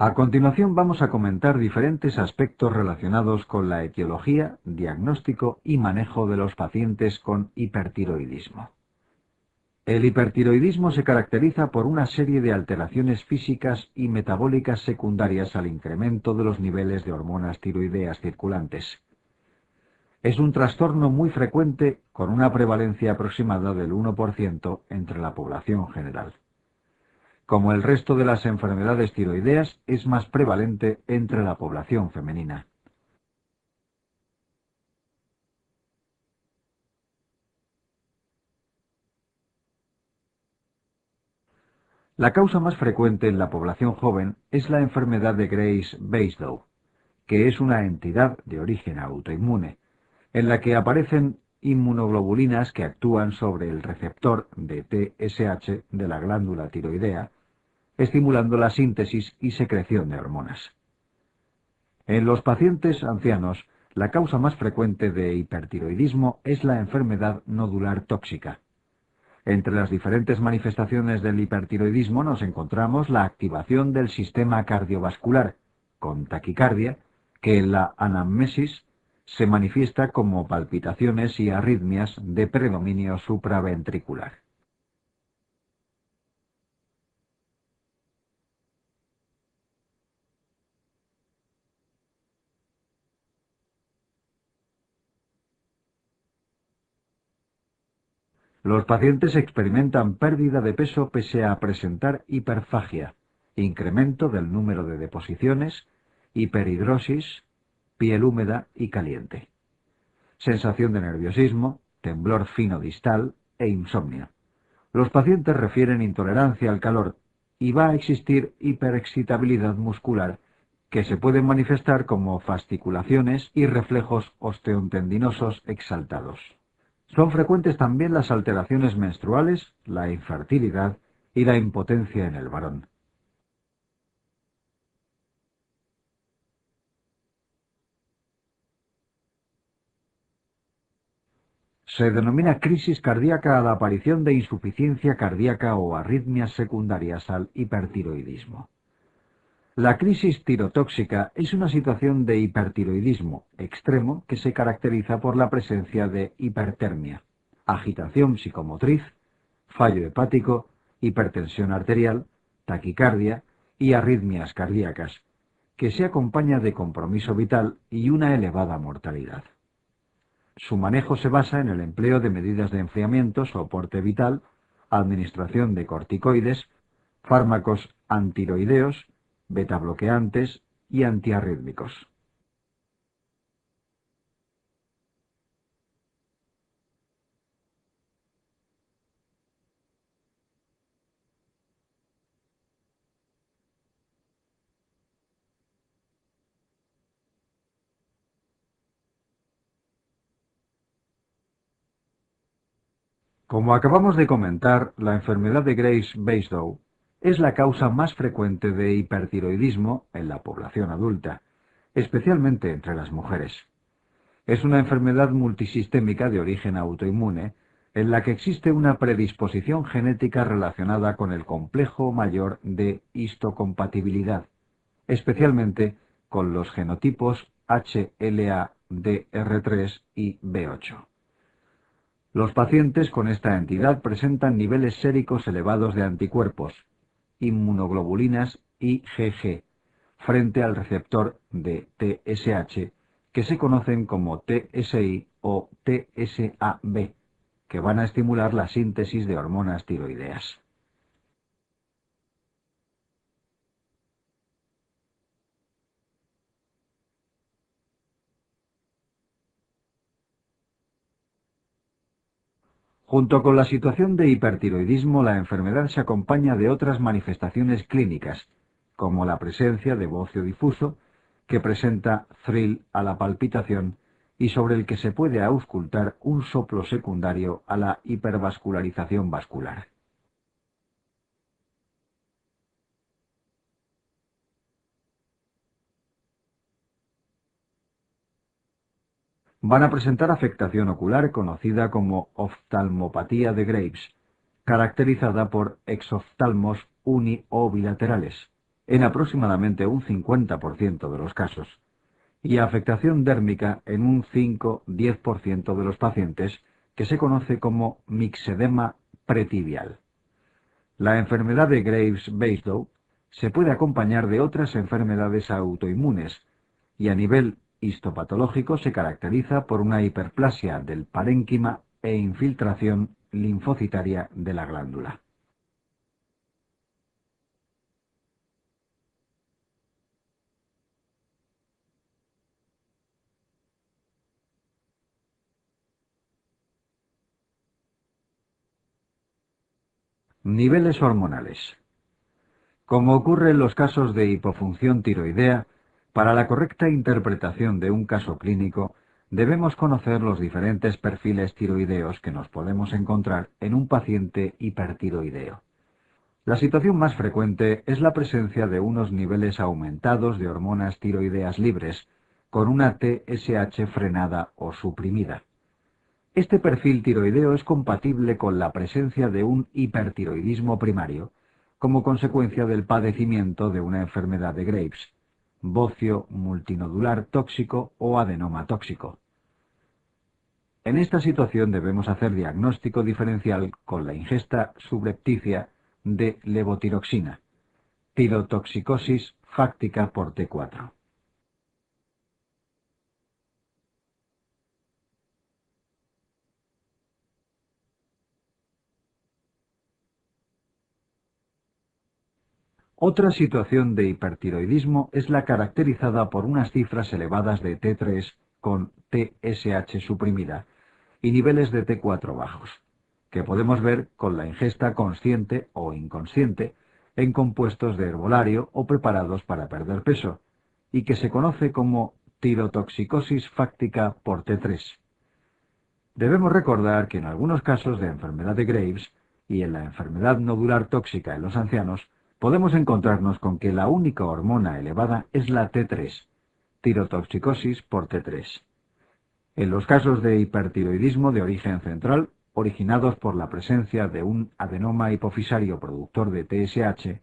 A continuación vamos a comentar diferentes aspectos relacionados con la etiología, diagnóstico y manejo de los pacientes con hipertiroidismo. El hipertiroidismo se caracteriza por una serie de alteraciones físicas y metabólicas secundarias al incremento de los niveles de hormonas tiroideas circulantes. Es un trastorno muy frecuente con una prevalencia aproximada del 1% entre la población general. Como el resto de las enfermedades tiroideas, es más prevalente entre la población femenina. La causa más frecuente en la población joven es la enfermedad de Graves-Basedow, que es una entidad de origen autoinmune, en la que aparecen inmunoglobulinas que actúan sobre el receptor de TSH de la glándula tiroidea, estimulando la síntesis y secreción de hormonas. En los pacientes ancianos, la causa más frecuente de hipertiroidismo es la enfermedad nodular tóxica. Entre las diferentes manifestaciones del hipertiroidismo nos encontramos la activación del sistema cardiovascular, con taquicardia, que en la anamnesis se manifiesta como palpitaciones y arritmias de predominio supraventricular. Los pacientes experimentan pérdida de peso pese a presentar hiperfagia, incremento del número de deposiciones, hiperhidrosis, piel húmeda y caliente, sensación de nerviosismo, temblor fino distal e insomnio. Los pacientes refieren intolerancia al calor y va a existir hiperexcitabilidad muscular que se pueden manifestar como fasciculaciones y reflejos osteotendinosos exaltados. Son frecuentes también las alteraciones menstruales, la infertilidad y la impotencia en el varón. Se denomina crisis cardíaca a la aparición de insuficiencia cardíaca o arritmias secundarias al hipertiroidismo. La crisis tirotóxica es una situación de hipertiroidismo extremo que se caracteriza por la presencia de hipertermia, agitación psicomotriz, fallo hepático, hipertensión arterial, taquicardia y arritmias cardíacas, que se acompaña de compromiso vital y una elevada mortalidad. Su manejo se basa en el empleo de medidas de enfriamiento, soporte vital, administración de corticoides, fármacos antiroideos, betabloqueantes y antiarrítmicos. Como acabamos de comentar, la enfermedad de Graves-Basedow es la causa más frecuente de hipertiroidismo en la población adulta, especialmente entre las mujeres. Es una enfermedad multisistémica de origen autoinmune en la que existe una predisposición genética relacionada con el complejo mayor de histocompatibilidad, especialmente con los genotipos HLA-DR3 y B8. Los pacientes con esta entidad presentan niveles séricos elevados de anticuerpos, inmunoglobulinas IgG, frente al receptor de TSH, que se conocen como TSI o TSAB, que van a estimular la síntesis de hormonas tiroideas. Junto con la situación de hipertiroidismo, la enfermedad se acompaña de otras manifestaciones clínicas, como la presencia de bocio difuso, que presenta thrill a la palpitación y sobre el que se puede auscultar un soplo secundario a la hipervascularización vascular. Van a presentar afectación ocular conocida como oftalmopatía de Graves, caracterizada por exoftalmos uni o bilaterales, en aproximadamente un 50% de los casos, y afectación dérmica en un 5-10% de los pacientes, que se conoce como mixedema pretibial. La enfermedad de Graves-Basedow se puede acompañar de otras enfermedades autoinmunes y a nivel histopatológico se caracteriza por una hiperplasia del parénquima e infiltración linfocitaria de la glándula. Niveles hormonales. Como ocurre en los casos de hipofunción tiroidea, para la correcta interpretación de un caso clínico, debemos conocer los diferentes perfiles tiroideos que nos podemos encontrar en un paciente hipertiroideo. La situación más frecuente es la presencia de unos niveles aumentados de hormonas tiroideas libres, con una TSH frenada o suprimida. Este perfil tiroideo es compatible con la presencia de un hipertiroidismo primario, como consecuencia del padecimiento de una enfermedad de Graves, bocio multinodular tóxico o adenoma tóxico. En esta situación debemos hacer diagnóstico diferencial con la ingesta subrepticia de levotiroxina, tirotoxicosis fáctica por T4. Otra situación de hipertiroidismo es la caracterizada por unas cifras elevadas de T3 con TSH suprimida y niveles de T4 bajos, que podemos ver con la ingesta consciente o inconsciente en compuestos de herbolario o preparados para perder peso, y que se conoce como tirotoxicosis fáctica por T3. Debemos recordar que en algunos casos de enfermedad de Graves y en la enfermedad nodular tóxica en los ancianos, podemos encontrarnos con que la única hormona elevada es la T3, tirotoxicosis por T3. En los casos de hipertiroidismo de origen central, originados por la presencia de un adenoma hipofisario productor de TSH,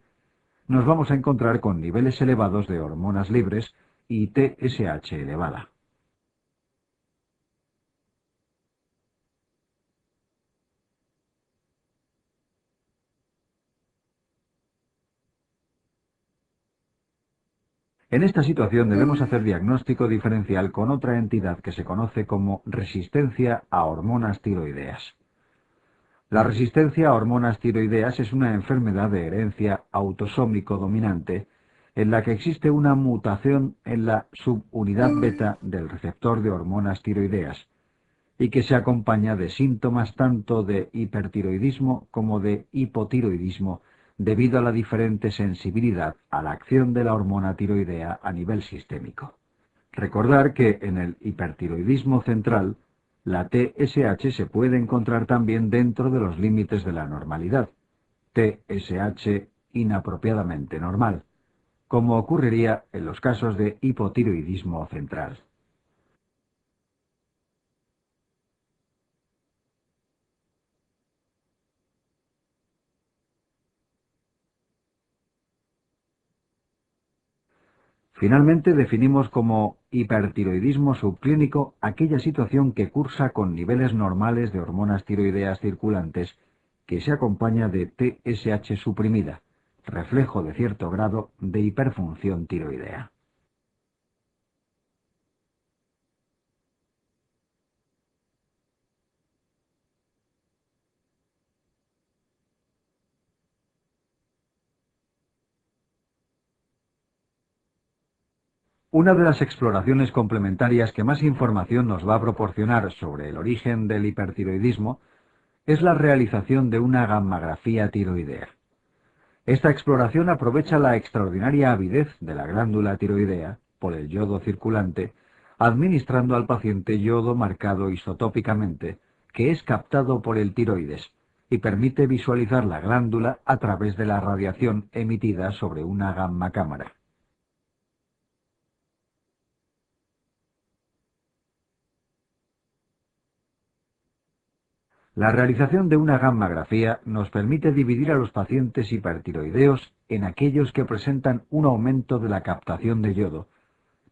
nos vamos a encontrar con niveles elevados de hormonas libres y TSH elevada. En esta situación debemos hacer diagnóstico diferencial con otra entidad que se conoce como resistencia a hormonas tiroideas. La resistencia a hormonas tiroideas es una enfermedad de herencia autosómico dominante en la que existe una mutación en la subunidad beta del receptor de hormonas tiroideas y que se acompaña de síntomas tanto de hipertiroidismo como de hipotiroidismo debido a la diferente sensibilidad a la acción de la hormona tiroidea a nivel sistémico. Recordar que en el hipertiroidismo central, la TSH se puede encontrar también dentro de los límites de la normalidad, TSH inapropiadamente normal, como ocurriría en los casos de hipotiroidismo central. Finalmente, definimos como hipertiroidismo subclínico aquella situación que cursa con niveles normales de hormonas tiroideas circulantes que se acompaña de TSH suprimida, reflejo de cierto grado de hiperfunción tiroidea. Una de las exploraciones complementarias que más información nos va a proporcionar sobre el origen del hipertiroidismo es la realización de una gammagrafía tiroidea. Esta exploración aprovecha la extraordinaria avidez de la glándula tiroidea por el yodo circulante, administrando al paciente yodo marcado isotópicamente, que es captado por el tiroides, y permite visualizar la glándula a través de la radiación emitida sobre una gamma cámara. La realización de una gammagrafía nos permite dividir a los pacientes hipertiroideos en aquellos que presentan un aumento de la captación de yodo,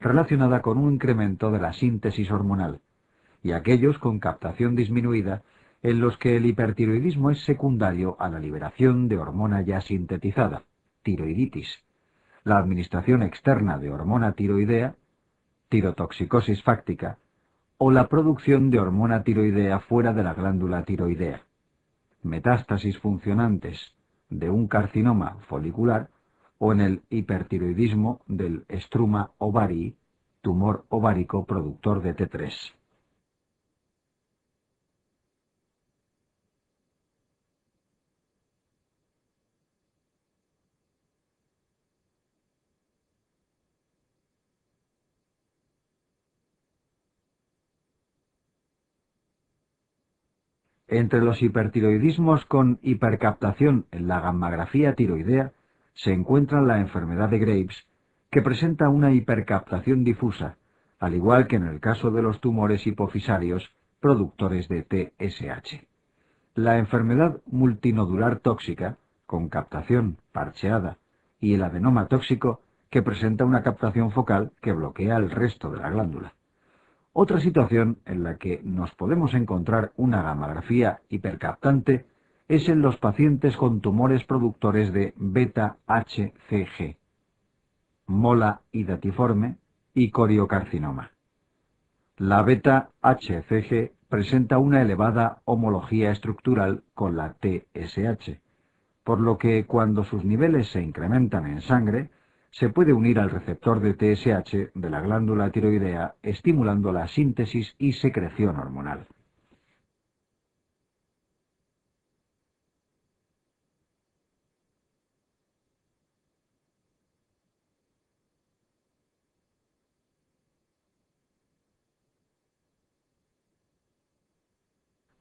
relacionada con un incremento de la síntesis hormonal, y aquellos con captación disminuida, en los que el hipertiroidismo es secundario a la liberación de hormona ya sintetizada, tiroiditis, la administración externa de hormona tiroidea, tirotoxicosis fáctica, o la producción de hormona tiroidea fuera de la glándula tiroidea, metástasis funcionantes de un carcinoma folicular o en el hipertiroidismo del estruma ovarii, tumor ovárico productor de T3. Entre los hipertiroidismos con hipercaptación en la gammagrafía tiroidea se encuentra la enfermedad de Graves, que presenta una hipercaptación difusa, al igual que en el caso de los tumores hipofisarios productores de TSH. La enfermedad multinodular tóxica, con captación parcheada, y el adenoma tóxico, que presenta una captación focal que bloquea el resto de la glándula. Otra situación en la que nos podemos encontrar una gammagrafía hipercaptante es en los pacientes con tumores productores de beta-HCG, mola hidatiforme y coriocarcinoma. La beta-HCG presenta una elevada homología estructural con la TSH, por lo que cuando sus niveles se incrementan en sangre, se puede unir al receptor de TSH de la glándula tiroidea, estimulando la síntesis y secreción hormonal.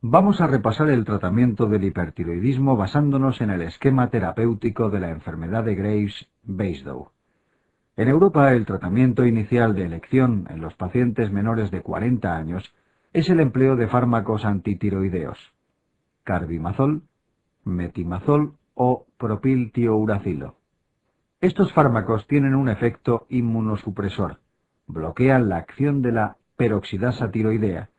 Vamos a repasar el tratamiento del hipertiroidismo basándonos en el esquema terapéutico de la enfermedad de Graves-Basedow. En Europa, el tratamiento inicial de elección en los pacientes menores de 40 años es el empleo de fármacos antitiroideos, carbimazol, metimazol o propiltiouracilo. Estos fármacos tienen un efecto inmunosupresor, bloquean la acción de la peroxidasa tiroidea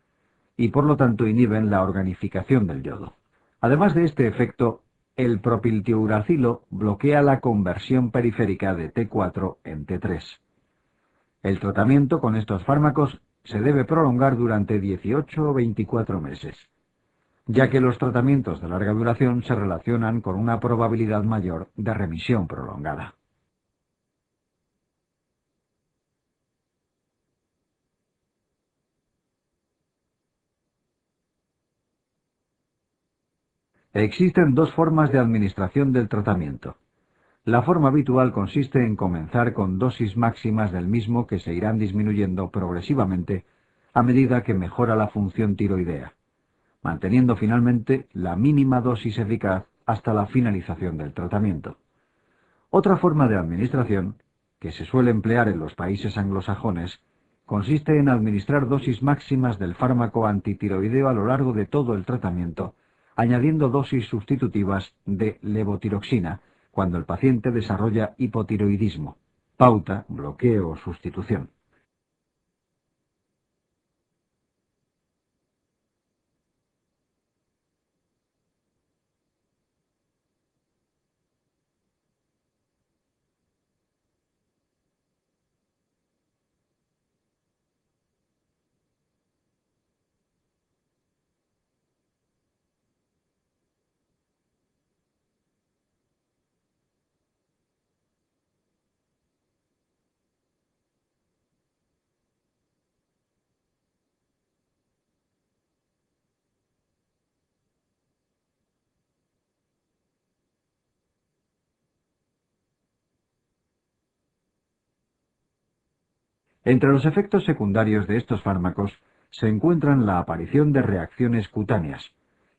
y por lo tanto inhiben la organificación del yodo. Además de este efecto, el propiltiouracilo bloquea la conversión periférica de T4 en T3. El tratamiento con estos fármacos se debe prolongar durante 18 o 24 meses, ya que los tratamientos de larga duración se relacionan con una probabilidad mayor de remisión prolongada. Existen dos formas de administración del tratamiento. La forma habitual consiste en comenzar con dosis máximas del mismo que se irán disminuyendo progresivamente a medida que mejora la función tiroidea, manteniendo finalmente la mínima dosis eficaz hasta la finalización del tratamiento. Otra forma de administración, que se suele emplear en los países anglosajones, consiste en administrar dosis máximas del fármaco antitiroideo a lo largo de todo el tratamiento, añadiendo dosis sustitutivas de levotiroxina cuando el paciente desarrolla hipotiroidismo. Pauta, bloqueo o sustitución. Entre los efectos secundarios de estos fármacos se encuentran la aparición de reacciones cutáneas,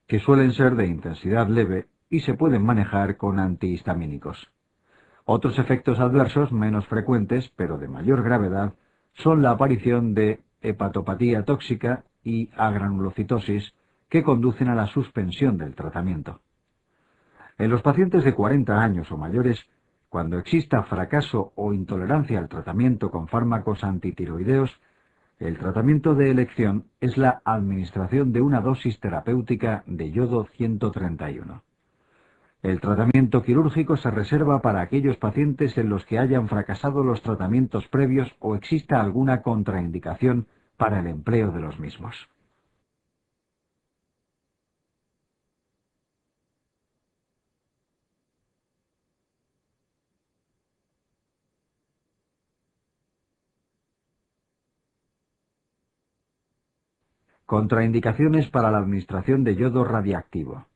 que suelen ser de intensidad leve y se pueden manejar con antihistamínicos. Otros efectos adversos menos frecuentes, pero de mayor gravedad, son la aparición de hepatopatía tóxica y agranulocitosis que conducen a la suspensión del tratamiento. En los pacientes de 40 años o mayores, cuando exista fracaso o intolerancia al tratamiento con fármacos antitiroideos, el tratamiento de elección es la administración de una dosis terapéutica de yodo 131. El tratamiento quirúrgico se reserva para aquellos pacientes en los que hayan fracasado los tratamientos previos o exista alguna contraindicación para el empleo de los mismos. Contraindicaciones para la administración de yodo radiactivo.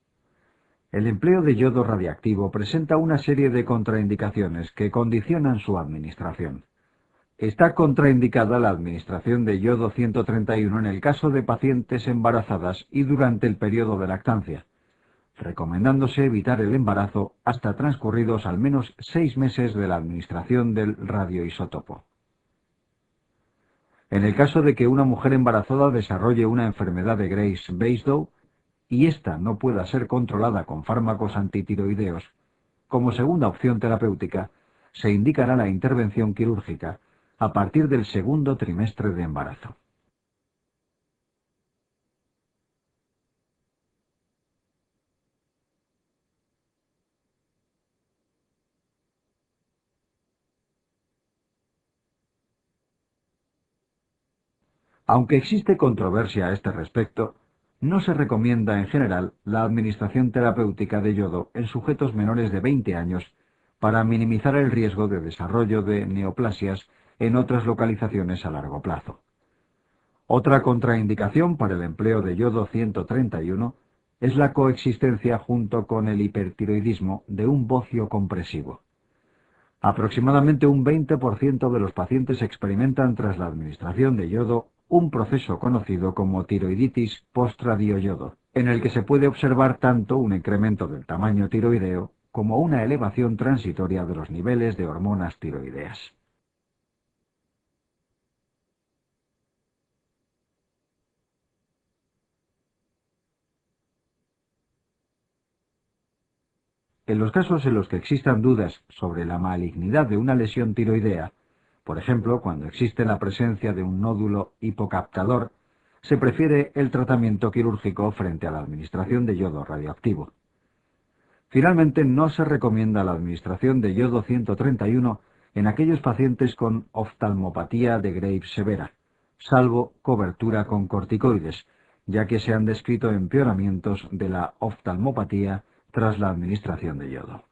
El empleo de yodo radiactivo presenta una serie de contraindicaciones que condicionan su administración. Está contraindicada la administración de yodo 131 en el caso de pacientes embarazadas y durante el periodo de lactancia, recomendándose evitar el embarazo hasta transcurridos al menos 6 meses de la administración del radioisótopo. En el caso de que una mujer embarazada desarrolle una enfermedad de Graves-Basedow y ésta no pueda ser controlada con fármacos antitiroideos, como segunda opción terapéutica, se indicará la intervención quirúrgica a partir del segundo trimestre de embarazo. Aunque existe controversia a este respecto, no se recomienda en general la administración terapéutica de yodo en sujetos menores de 20 años para minimizar el riesgo de desarrollo de neoplasias en otras localizaciones a largo plazo. Otra contraindicación para el empleo de yodo 131 es la coexistencia junto con el hipertiroidismo de un bocio compresivo. Aproximadamente un 20% de los pacientes experimentan tras la administración de yodo un proceso conocido como tiroiditis post-radioyodo, en el que se puede observar tanto un incremento del tamaño tiroideo como una elevación transitoria de los niveles de hormonas tiroideas. En los casos en los que existan dudas sobre la malignidad de una lesión tiroidea, por ejemplo, cuando existe la presencia de un nódulo hipocaptador, se prefiere el tratamiento quirúrgico frente a la administración de yodo radioactivo. Finalmente, no se recomienda la administración de yodo 131 en aquellos pacientes con oftalmopatía de Graves severa, salvo cobertura con corticoides, ya que se han descrito empeoramientos de la oftalmopatía tras la administración de yodo.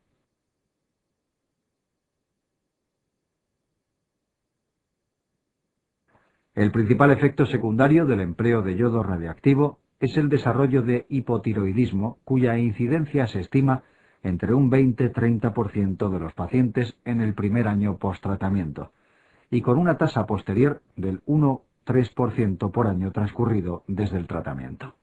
El principal efecto secundario del empleo de yodo radiactivo es el desarrollo de hipotiroidismo, cuya incidencia se estima entre un 20-30% de los pacientes en el primer año post-tratamiento, y con una tasa posterior del 1-3% por año transcurrido desde el tratamiento.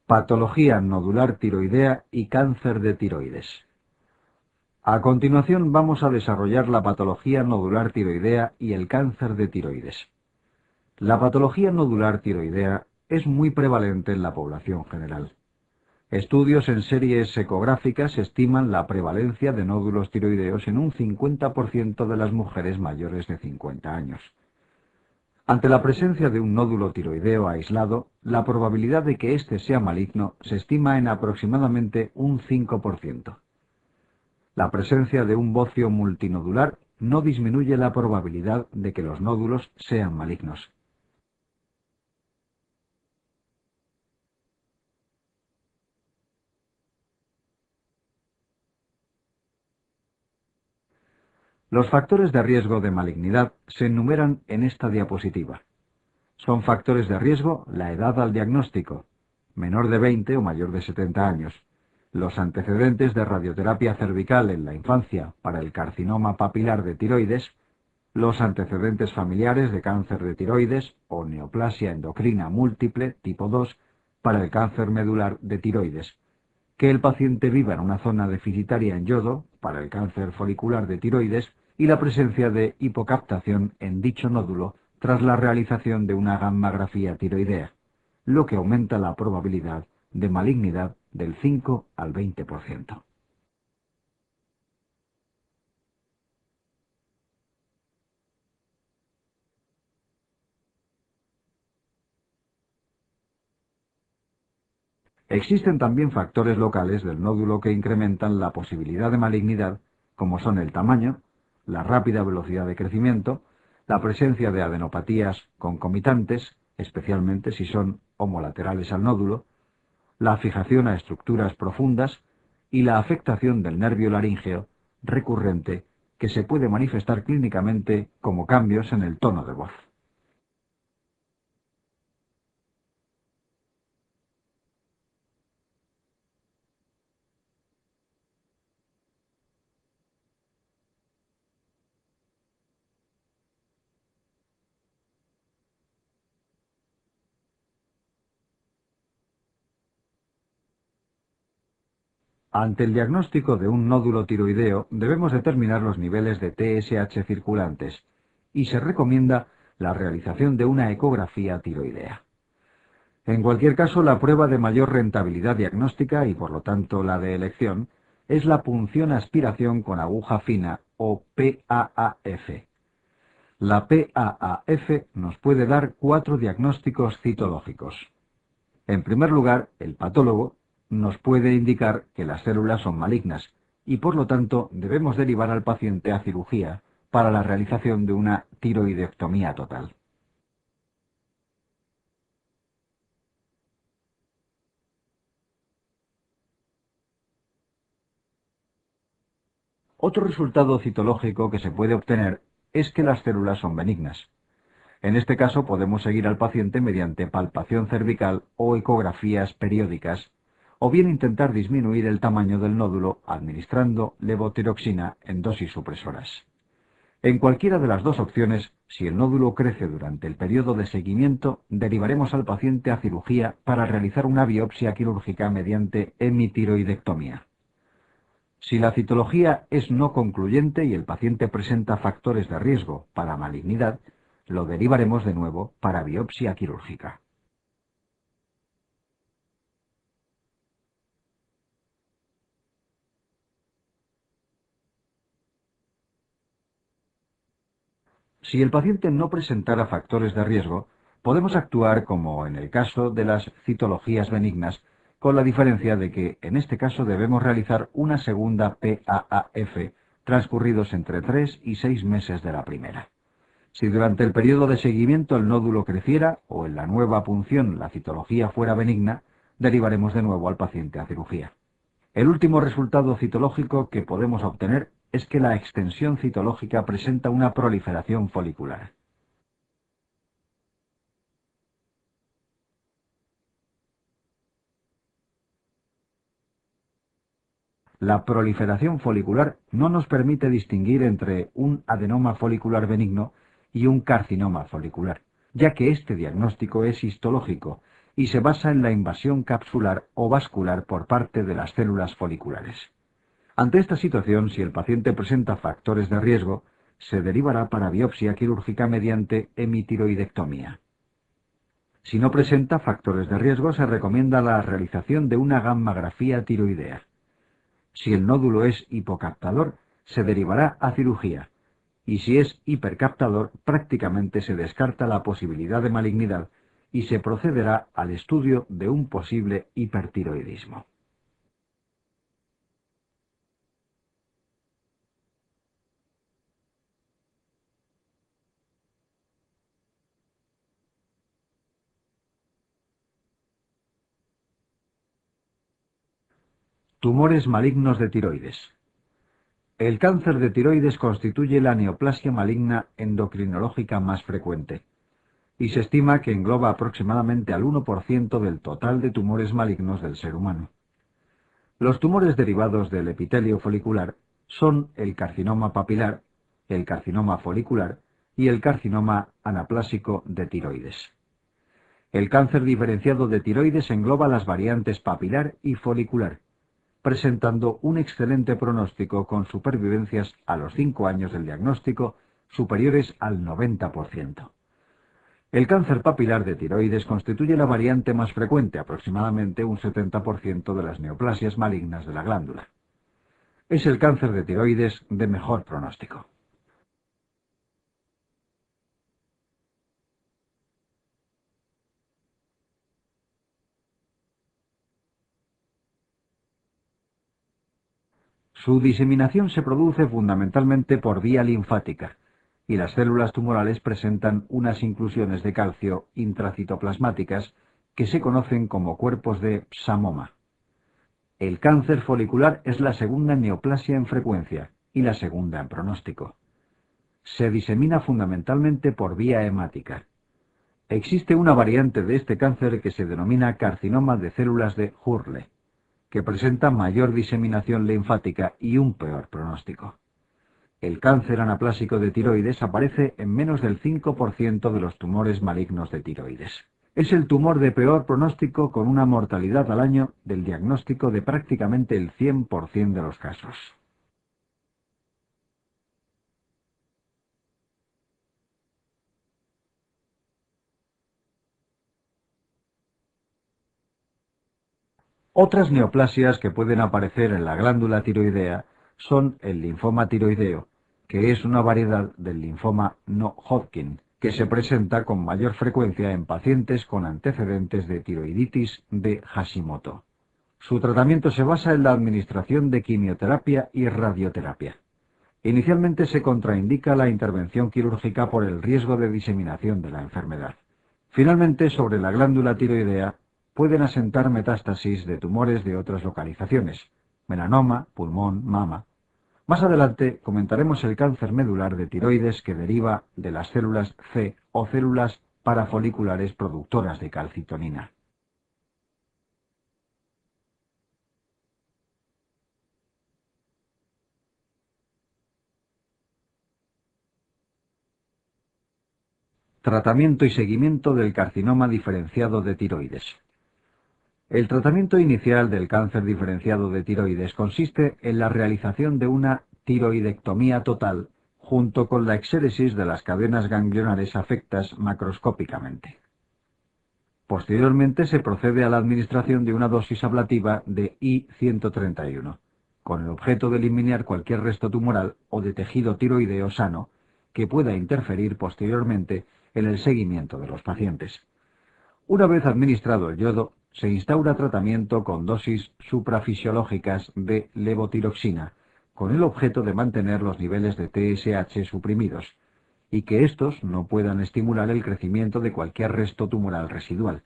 Patología nodular tiroidea y cáncer de tiroides. A continuación vamos a desarrollar la patología nodular tiroidea y el cáncer de tiroides. La patología nodular tiroidea es muy prevalente en la población general. Estudios en series ecográficas estiman la prevalencia de nódulos tiroideos en un 50% de las mujeres mayores de 50 años. Ante la presencia de un nódulo tiroideo aislado, la probabilidad de que éste sea maligno se estima en aproximadamente un 5%. La presencia de un bocio multinodular no disminuye la probabilidad de que los nódulos sean malignos. Los factores de riesgo de malignidad se enumeran en esta diapositiva. Son factores de riesgo la edad al diagnóstico, menor de 20 o mayor de 70 años, los antecedentes de radioterapia cervical en la infancia para el carcinoma papilar de tiroides, los antecedentes familiares de cáncer de tiroides o neoplasia endocrina múltiple tipo 2 para el cáncer medular de tiroides, que el paciente viva en una zona deficitaria en yodo para el cáncer folicular de tiroides y la presencia de hipocaptación en dicho nódulo tras la realización de una gammagrafía tiroidea, lo que aumenta la probabilidad de malignidad del 5 al 20%. Existen también factores locales del nódulo que incrementan la posibilidad de malignidad, como son el tamaño, la rápida velocidad de crecimiento, la presencia de adenopatías concomitantes, especialmente si son homolaterales al nódulo, la fijación a estructuras profundas y la afectación del nervio laríngeo recurrente que se puede manifestar clínicamente como cambios en el tono de voz. Ante el diagnóstico de un nódulo tiroideo debemos determinar los niveles de TSH circulantes y se recomienda la realización de una ecografía tiroidea. En cualquier caso, la prueba de mayor rentabilidad diagnóstica y por lo tanto la de elección es la punción aspiración con aguja fina o PAAF. La PAAF nos puede dar 4 diagnósticos citológicos. En primer lugar, el patólogo nos puede indicar que las células son malignas y por lo tanto debemos derivar al paciente a cirugía para la realización de una tiroidectomía total. Otro resultado citológico que se puede obtener es que las células son benignas. En este caso podemos seguir al paciente mediante palpación cervical o ecografías periódicas, o bien intentar disminuir el tamaño del nódulo administrando levotiroxina en dosis supresoras. En cualquiera de las dos opciones, si el nódulo crece durante el periodo de seguimiento, derivaremos al paciente a cirugía para realizar una biopsia quirúrgica mediante hemitiroidectomía. Si la citología es no concluyente y el paciente presenta factores de riesgo para malignidad, lo derivaremos de nuevo para biopsia quirúrgica. Si el paciente no presentara factores de riesgo, podemos actuar como en el caso de las citologías benignas, con la diferencia de que en este caso debemos realizar una segunda PAAF transcurridos entre 3 y 6 meses de la primera. Si durante el periodo de seguimiento el nódulo creciera o en la nueva punción la citología fuera benigna, derivaremos de nuevo al paciente a cirugía. El último resultado citológico que podemos obtener es que la extensión citológica presenta una proliferación folicular. La proliferación folicular no nos permite distinguir entre un adenoma folicular benigno y un carcinoma folicular, ya que este diagnóstico es histológico y se basa en la invasión capsular o vascular por parte de las células foliculares. Ante esta situación, si el paciente presenta factores de riesgo, se derivará para biopsia quirúrgica mediante hemitiroidectomía. Si no presenta factores de riesgo, se recomienda la realización de una gammagrafía tiroidea. Si el nódulo es hipocaptador, se derivará a cirugía, y si es hipercaptador, prácticamente se descarta la posibilidad de malignidad y se procederá al estudio de un posible hipertiroidismo. Tumores malignos de tiroides. El cáncer de tiroides constituye la neoplasia maligna endocrinológica más frecuente, y se estima que engloba aproximadamente al 1% del total de tumores malignos del ser humano. Los tumores derivados del epitelio folicular son el carcinoma papilar, el carcinoma folicular y el carcinoma anaplásico de tiroides. El cáncer diferenciado de tiroides engloba las variantes papilar y folicular, presentando un excelente pronóstico con supervivencias a los 5 años del diagnóstico superiores al 90%. El cáncer papilar de tiroides constituye la variante más frecuente, aproximadamente un 70% de las neoplasias malignas de la glándula. Es el cáncer de tiroides de mejor pronóstico. Su diseminación se produce fundamentalmente por vía linfática, y las células tumorales presentan unas inclusiones de calcio intracitoplasmáticas que se conocen como cuerpos de psamoma. El cáncer folicular es la segunda neoplasia en frecuencia y la segunda en pronóstico. Se disemina fundamentalmente por vía hemática. Existe una variante de este cáncer que se denomina carcinoma de células de Hurle, que presenta mayor diseminación linfática y un peor pronóstico. El cáncer anaplásico de tiroides aparece en menos del 5% de los tumores malignos de tiroides. Es el tumor de peor pronóstico con una mortalidad al año del diagnóstico de prácticamente el 100% de los casos. Otras neoplasias que pueden aparecer en la glándula tiroidea son el linfoma tiroideo, que es una variedad del linfoma no Hodgkin, que se presenta con mayor frecuencia en pacientes con antecedentes de tiroiditis de Hashimoto. Su tratamiento se basa en la administración de quimioterapia y radioterapia. Inicialmente se contraindica la intervención quirúrgica por el riesgo de diseminación de la enfermedad. Finalmente, sobre la glándula tiroidea pueden asentar metástasis de tumores de otras localizaciones, melanoma, pulmón, mama. Más adelante comentaremos el cáncer medular de tiroides que deriva de las células C o células parafoliculares productoras de calcitonina. Tratamiento y seguimiento del carcinoma diferenciado de tiroides. El tratamiento inicial del cáncer diferenciado de tiroides consiste en la realización de una tiroidectomía total junto con la exéresis de las cadenas ganglionares afectas macroscópicamente. Posteriormente se procede a la administración de una dosis ablativa de I-131, con el objeto de eliminar cualquier resto tumoral o de tejido tiroideo sano que pueda interferir posteriormente en el seguimiento de los pacientes. Una vez administrado el yodo, se instaura tratamiento con dosis suprafisiológicas de levotiroxina, con el objeto de mantener los niveles de TSH suprimidos, y que estos no puedan estimular el crecimiento de cualquier resto tumoral residual.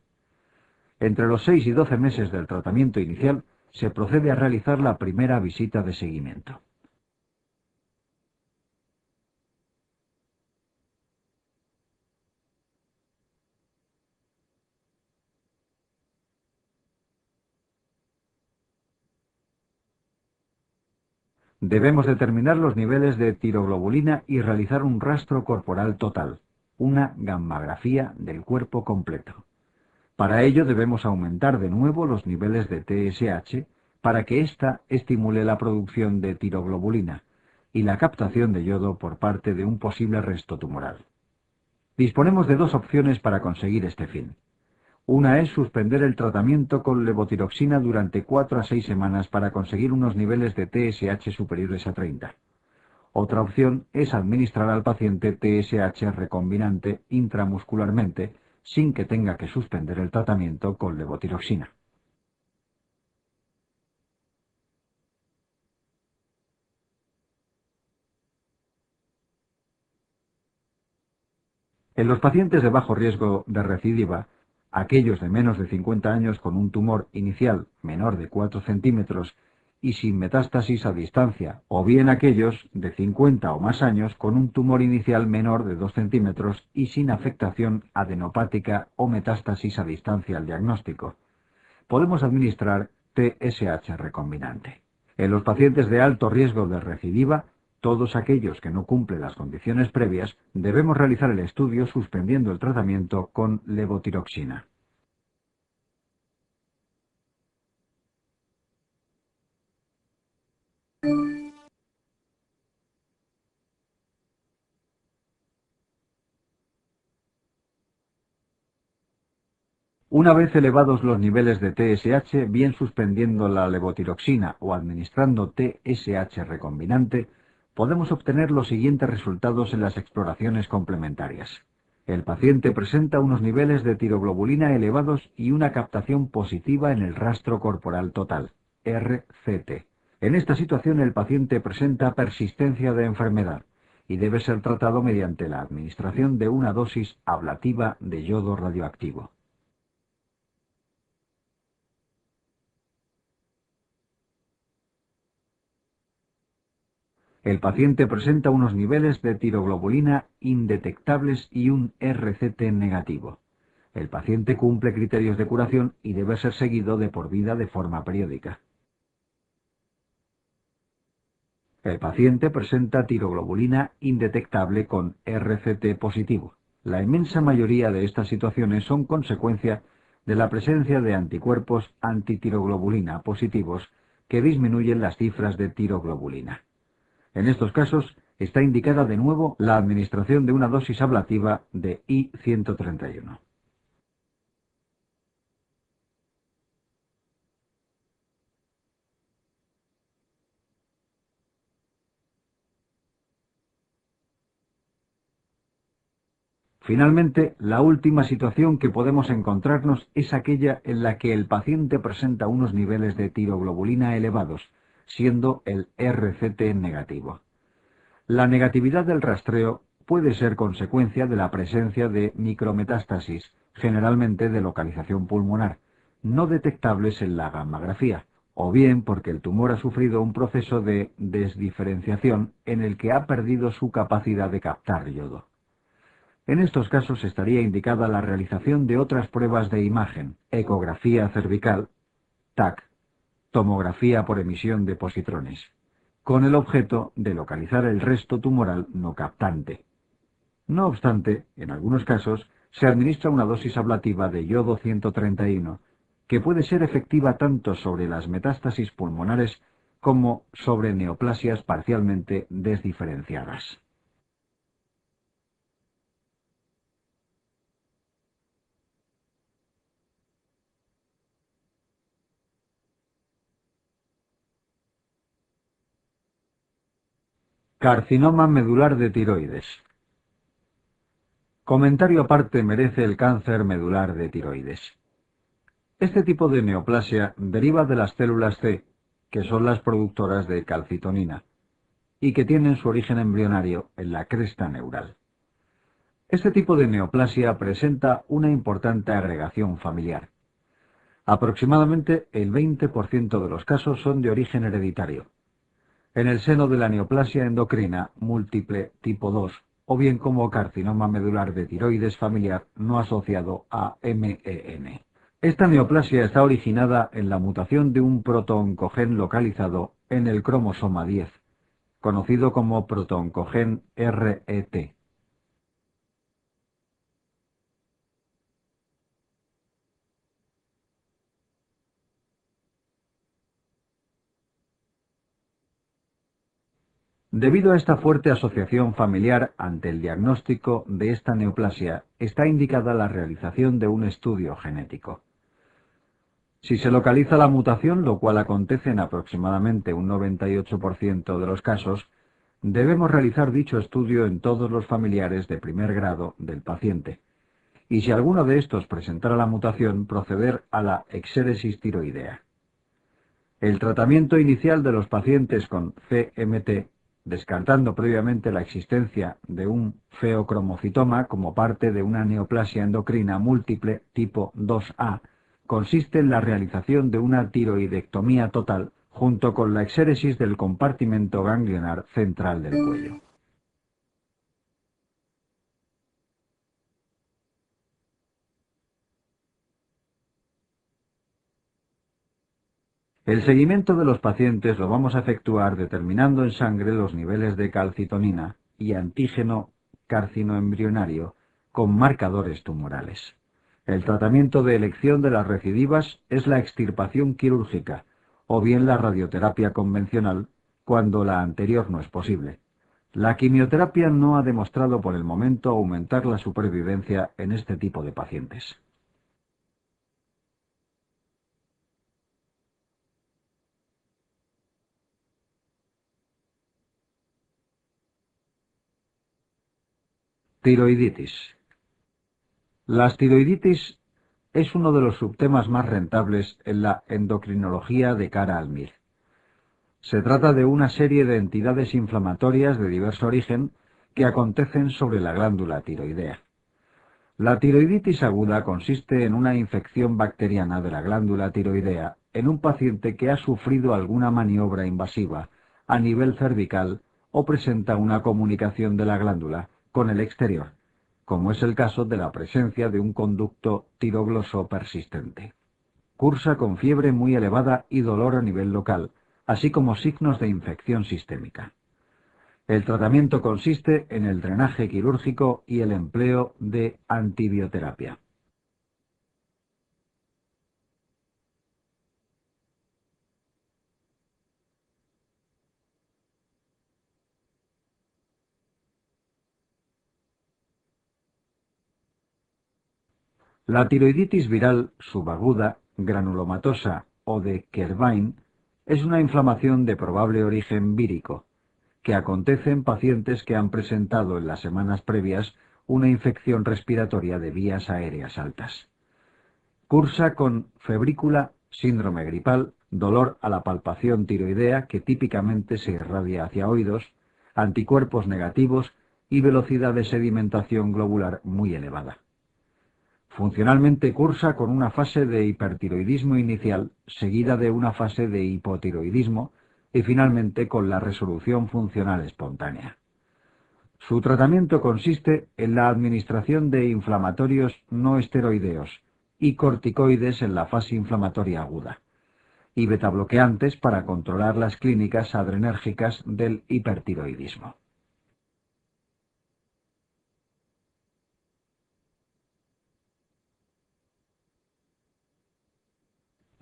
Entre los 6 y 12 meses del tratamiento inicial, se procede a realizar la primera visita de seguimiento. Debemos determinar los niveles de tiroglobulina y realizar un rastro corporal total, una gammagrafía del cuerpo completo. Para ello debemos aumentar de nuevo los niveles de TSH para que ésta estimule la producción de tiroglobulina y la captación de yodo por parte de un posible resto tumoral. Disponemos de dos opciones para conseguir este fin. Una es suspender el tratamiento con levotiroxina durante 4 a 6 semanas para conseguir unos niveles de TSH superiores a 30. Otra opción es administrar al paciente TSH recombinante intramuscularmente sin que tenga que suspender el tratamiento con levotiroxina. En los pacientes de bajo riesgo de recidiva, aquellos de menos de 50 años con un tumor inicial menor de 4 centímetros y sin metástasis a distancia, o bien aquellos de 50 o más años con un tumor inicial menor de 2 centímetros y sin afectación adenopática o metástasis a distancia al diagnóstico, podemos administrar TSH recombinante. En los pacientes de alto riesgo de recidiva, todos aquellos que no cumplen las condiciones previas, debemos realizar el estudio suspendiendo el tratamiento con levotiroxina. Una vez elevados los niveles de TSH, bien suspendiendo la levotiroxina o administrando TSH recombinante, podemos obtener los siguientes resultados en las exploraciones complementarias. El paciente presenta unos niveles de tiroglobulina elevados y una captación positiva en el rastro corporal total, RCT. En esta situación el paciente presenta persistencia de enfermedad y debe ser tratado mediante la administración de una dosis ablativa de yodo radioactivo. El paciente presenta unos niveles de tiroglobulina indetectables y un RCT negativo. El paciente cumple criterios de curación y debe ser seguido de por vida de forma periódica. El paciente presenta tiroglobulina indetectable con RCT positivo. La inmensa mayoría de estas situaciones son consecuencia de la presencia de anticuerpos antitiroglobulina positivos que disminuyen las cifras de tiroglobulina. En estos casos, está indicada de nuevo la administración de una dosis ablativa de I-131. Finalmente, la última situación que podemos encontrarnos es aquella en la que el paciente presenta unos niveles de tiroglobulina elevados, siendo el RCT negativo. La negatividad del rastreo puede ser consecuencia de la presencia de micrometástasis, generalmente de localización pulmonar, no detectables en la gammagrafía, o bien porque el tumor ha sufrido un proceso de desdiferenciación en el que ha perdido su capacidad de captar yodo. En estos casos estaría indicada la realización de otras pruebas de imagen, ecografía cervical, TAC, tomografía por emisión de positrones, con el objeto de localizar el resto tumoral no captante. No obstante, en algunos casos, se administra una dosis ablativa de yodo 131, que puede ser efectiva tanto sobre las metástasis pulmonares como sobre neoplasias parcialmente desdiferenciadas. Carcinoma medular de tiroides. Comentario aparte merece el cáncer medular de tiroides. Este tipo de neoplasia deriva de las células C, que son las productoras de calcitonina, y que tienen su origen embrionario en la cresta neural. Este tipo de neoplasia presenta una importante agregación familiar. Aproximadamente el 20% de los casos son de origen hereditario, en el seno de la neoplasia endocrina múltiple tipo 2, o bien como carcinoma medular de tiroides familiar no asociado a MEN. Esta neoplasia está originada en la mutación de un protooncogen localizado en el cromosoma 10, conocido como protooncogen RET. Debido a esta fuerte asociación familiar ante el diagnóstico de esta neoplasia, está indicada la realización de un estudio genético. Si se localiza la mutación, lo cual acontece en aproximadamente un 98% de los casos, debemos realizar dicho estudio en todos los familiares de primer grado del paciente. Y si alguno de estos presentara la mutación, proceder a la exéresis tiroidea. El tratamiento inicial de los pacientes con CMT, descartando previamente la existencia de un feocromocitoma como parte de una neoplasia endocrina múltiple tipo 2A, consiste en la realización de una tiroidectomía total junto con la exéresis del compartimento ganglionar central del cuello. El seguimiento de los pacientes lo vamos a efectuar determinando en sangre los niveles de calcitonina y antígeno carcinoembrionario con marcadores tumorales. El tratamiento de elección de las recidivas es la extirpación quirúrgica o bien la radioterapia convencional cuando la anterior no es posible. La quimioterapia no ha demostrado por el momento aumentar la supervivencia en este tipo de pacientes. Tiroiditis. La tiroiditis es uno de los subtemas más rentables en la endocrinología de cara al MIR. Se trata de una serie de entidades inflamatorias de diverso origen que acontecen sobre la glándula tiroidea. La tiroiditis aguda consiste en una infección bacteriana de la glándula tiroidea en un paciente que ha sufrido alguna maniobra invasiva a nivel cervical o presenta una comunicación de la glándula con el exterior, como es el caso de la presencia de un conducto tirogloso persistente. Cursa con fiebre muy elevada y dolor a nivel local, así como signos de infección sistémica. El tratamiento consiste en el drenaje quirúrgico y el empleo de antibioterapia. La tiroiditis viral subaguda, granulomatosa o de Kerbein es una inflamación de probable origen vírico, que acontece en pacientes que han presentado en las semanas previas una infección respiratoria de vías aéreas altas. Cursa con febrícula, síndrome gripal, dolor a la palpación tiroidea que típicamente se irradia hacia oídos, anticuerpos negativos y velocidad de sedimentación globular muy elevada. Funcionalmente cursa con una fase de hipertiroidismo inicial, seguida de una fase de hipotiroidismo y finalmente con la resolución funcional espontánea. Su tratamiento consiste en la administración de inflamatorios no esteroideos y corticoides en la fase inflamatoria aguda, y betabloqueantes para controlar las clínicas adrenérgicas del hipertiroidismo.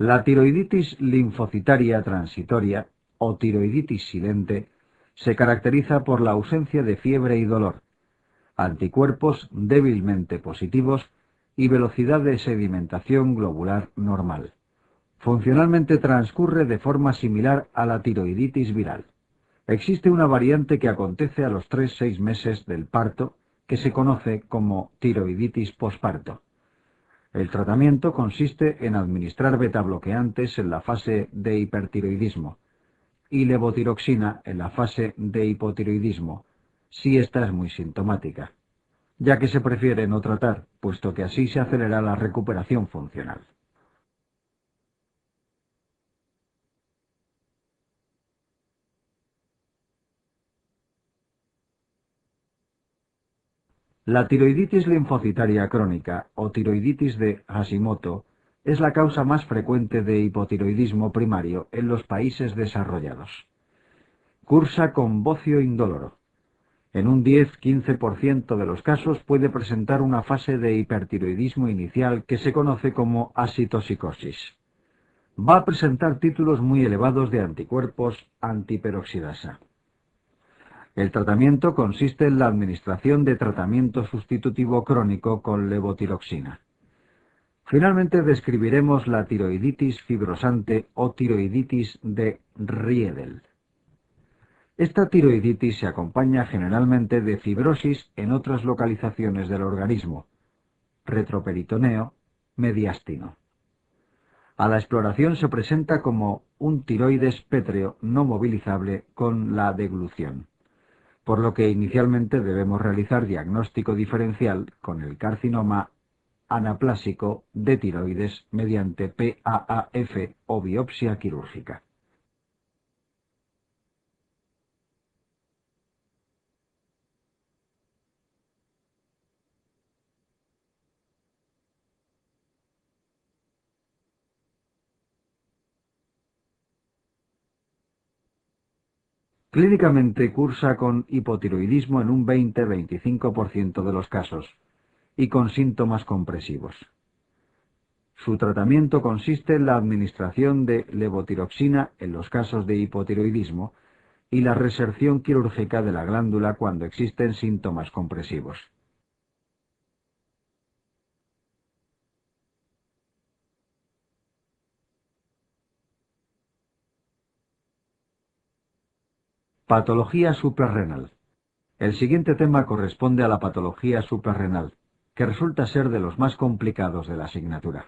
La tiroiditis linfocitaria transitoria o tiroiditis silente se caracteriza por la ausencia de fiebre y dolor, anticuerpos débilmente positivos y velocidad de sedimentación globular normal. Funcionalmente transcurre de forma similar a la tiroiditis viral. Existe una variante que acontece a los 3-6 meses del parto que se conoce como tiroiditis posparto. El tratamiento consiste en administrar betabloqueantes en la fase de hipertiroidismo y levotiroxina en la fase de hipotiroidismo, si esta es muy sintomática, ya que se prefiere no tratar, puesto que así se acelera la recuperación funcional. La tiroiditis linfocitaria crónica o tiroiditis de Hashimoto es la causa más frecuente de hipotiroidismo primario en los países desarrollados. Cursa con bocio indoloro. En un 10-15% de los casos puede presentar una fase de hipertiroidismo inicial que se conoce como asitosicosis. Va a presentar títulos muy elevados de anticuerpos antiperoxidasa. El tratamiento consiste en la administración de tratamiento sustitutivo crónico con levotiroxina. Finalmente describiremos la tiroiditis fibrosante o tiroiditis de Riedel. Esta tiroiditis se acompaña generalmente de fibrosis en otras localizaciones del organismo, retroperitoneo, mediastino. A la exploración se presenta como un tiroides pétreo no movilizable con la deglución, por lo que inicialmente debemos realizar diagnóstico diferencial con el carcinoma anaplásico de tiroides mediante PAAF o biopsia quirúrgica. Clínicamente cursa con hipotiroidismo en un 20-25% de los casos y con síntomas compresivos. Su tratamiento consiste en la administración de levotiroxina en los casos de hipotiroidismo y la reserción quirúrgica de la glándula cuando existen síntomas compresivos. Patología suprarrenal. El siguiente tema corresponde a la patología suprarrenal, que resulta ser de los más complicados de la asignatura.